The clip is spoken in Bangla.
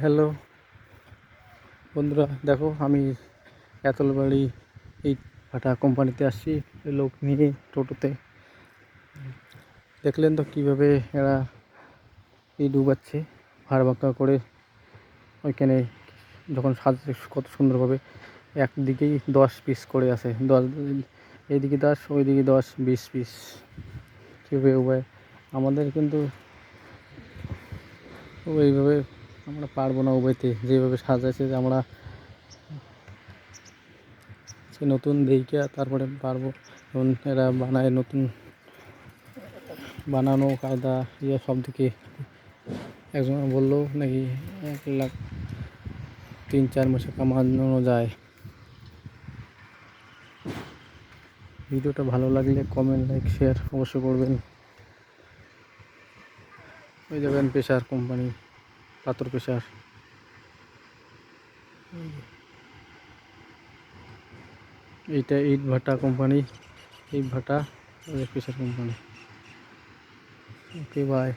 হ্যালো বন্ধুরা, দেখো আমি এতলবাড়ি ইট ভাটা কোম্পানিতে আসছি লোক নিয়ে টোটোতে। দেখলেন তো কীভাবে এরা ইট ডুবাচ্ছে ভাড়া বাঁকা করে। ওইখানে যখন সাজছে কত সুন্দরভাবে, একদিকেই 10 পিস করে আছে, 10 এইদিকে 10 ওইদিকে 10-20 পিস কীভাবে উপায়। আমাদের কিন্তু ওইভাবে আমরা পারবো না উবাইতে, যেভাবে সাজাচ্ছে যে আমরা সে নতুন দেইকা তারপরে পারবো। যেমন এরা বানায় নতুন বানানো কায়দা সব দিকে। একজন বললো নাকি 1 লাখ 3-4 মাসে কামানো যায়। ভিডিওটা ভালো লাগলে কমেন্ট, লাইক, শেয়ার অবশ্যই করবেন। ওই যাবেন প্রেসার কোম্পানি, পাথর প্রেসার। এইটা ইট ভাটা কোম্পানি, ইট ভাটা প্রেসার কোম্পানি। Okay, by.